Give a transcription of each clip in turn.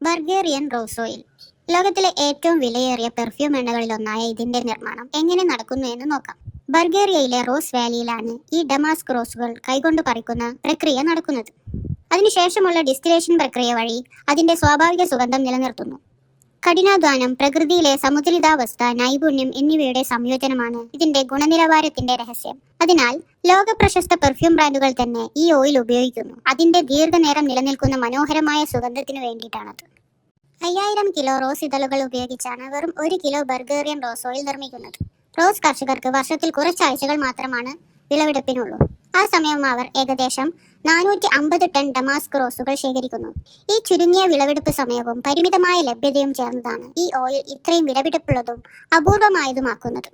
ബർഗേറിയൻ rose oil. ലോകത്തിലെ ഏറ്റവും വിലയേറിയ പെർഫ്യൂം എണ്ണകളിലൊന്നായ ഇതിന്റെ നിർമ്മാണം എങ്ങനെ നടക്കുന്നു എന്ന് നോക്കാം. ബൾഗേറിയയിലെ റോസ് വാലിയിലാണ് ഈ ഡമാസ്ക് റോസുകൾ കൈകൊണ്ട് പറിക്കുന്ന പ്രക്രിയ നടക്കുന്നത്. അതിനുശേഷമുള്ള ഡിസ്റ്റിലേഷൻ പ്രക്രിയ വഴി അതിന്റെ സ്വാഭാവിക സുഗന്ധം നിലനിർത്തുന്നു. കഠിനാധ്വാനം, പ്രകൃതിയിലെ സമുദ്രിതാവസ്ഥ, നൈപുണ്യം എന്നിവയുടെ സംയോജനമാണ് ഇതിന്റെ ഗുണനിലവാരത്തിന്റെ രഹസ്യം. അതിനാൽ ലോകപ്രശസ്ത പെർഫ്യൂം ബ്രാൻഡുകൾ തന്നെ ഈ ഓയിൽ ഉപയോഗിക്കുന്നു. അതിന്റെ ദീർഘനേരം നിലനിൽക്കുന്ന മനോഹരമായ സുഗന്ധത്തിനു വേണ്ടിയിട്ടാണത്. 5000 കിലോ റോസ് ഇതളുകൾ ഉപയോഗിച്ചാണ് വെറും 1 കിലോ ബർഗേറിയൻ റോസ് ഓയിൽ നിർമ്മിക്കുന്നത്. റോസ് കർഷകർക്ക് വർഷത്തിൽ കുറച്ചാഴ്ചകൾ മാത്രമാണ് വിളവെടുപ്പിനുള്ളൂ. ആ സമയം അവർ ഏകദേശം 450 ടൺ ഡമാസ്ക് റോസുകൾ ശേഖരിക്കുന്നു. ഈ ചുരുങ്ങിയ വിളവെടുപ്പ് സമയവും പരിമിതമായ ലഭ്യതയും ചേർന്നതാണ് ഈ ഓയിൽ ഇത്രയും വിലപിടിപ്പുള്ളതും അപൂർവമായതുമാക്കുന്നത്.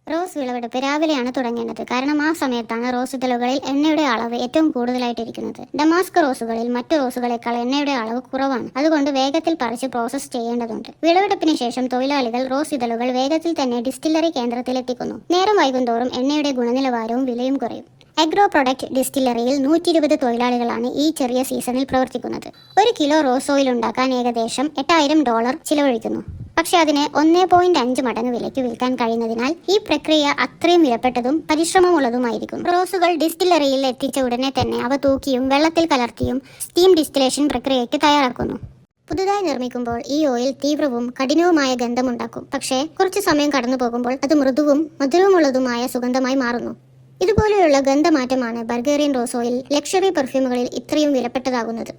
റോസ് വിളവെടുപ്പ് രാവിലെയാണ് തുടങ്ങേണ്ടത്. കാരണം ആ സമയത്താണ് റോസ് ഇതളുകളിൽ എണ്ണയുടെ അളവ് ഏറ്റവും കൂടുതലായിട്ടിരിക്കുന്നത്. ഡമാസ്ക് റോസുകളിൽ മറ്റു റോസുകളെക്കാൾ എണ്ണയുടെ അളവ് കുറവാണ്. അതുകൊണ്ട് വേഗത്തിൽ പറിച്ച് പ്രോസസ് ചെയ്യേണ്ടതുണ്ട്. വിളവെടുപ്പിന് ശേഷം തൊഴിലാളികൾ റോസ് ഇതളുകൾ വേഗത്തിൽ തന്നെ ഡിസ്റ്റില്ലറി കേന്ദ്രത്തിലെത്തിക്കുന്നു. നേരം വൈകുന്തോറും എണ്ണയുടെ ഗുണനിലവാരവും വിലയും കുറയും. അഗ്രോ പ്രൊഡക്റ്റ് ഡിസ്റ്റില്ലറിയിൽ 120 തൊഴിലാളികളാണ് ഈ ചെറിയ സീസണിൽ പ്രവർത്തിക്കുന്നത്. 1 കിലോ റോസ് ഓയിൽ ഉണ്ടാക്കാൻ ഏകദേശം $8000 ചിലവഴിക്കുന്നു. പക്ഷെ അതിനെ 1.5 മടങ്ങ് വിലയ്ക്ക് വിൽക്കാൻ കഴിയുന്നതിനാൽ ഈ പ്രക്രിയ അത്രയും വിലപ്പെട്ടതും പരിശ്രമമുള്ളതുമായിരിക്കും. റോസുകൾ ഡിസ്റ്റില്ലറിയിൽ എത്തിച്ച ഉടനെ തന്നെ അവ തൂക്കിയും വെള്ളത്തിൽ കലർത്തിയും സ്റ്റീം ഡിസ്റ്റിലേഷൻ പ്രക്രിയയ്ക്ക് തയ്യാറാക്കുന്നു. പുതുതായി നിർമ്മിക്കുമ്പോൾ ഈ ഓയിൽ തീവ്രവും കഠിനവുമായ ഗന്ധമുണ്ടാക്കും. പക്ഷേ കുറച്ചു സമയം കടന്നു പോകുമ്പോൾ അത് മൃദുവും മധുരമുള്ളതുമായ സുഗന്ധമായി മാറുന്നു. ഇതുപോലെയുള്ള ഗന്ധമാറ്റമാണ് ബൾഗേറിയൻ റോസ് ഓയിൽ ലക്ഷറി പെർഫ്യൂമുകളിൽ ഇത്രയും വിലപ്പെട്ടതാകുന്നത്.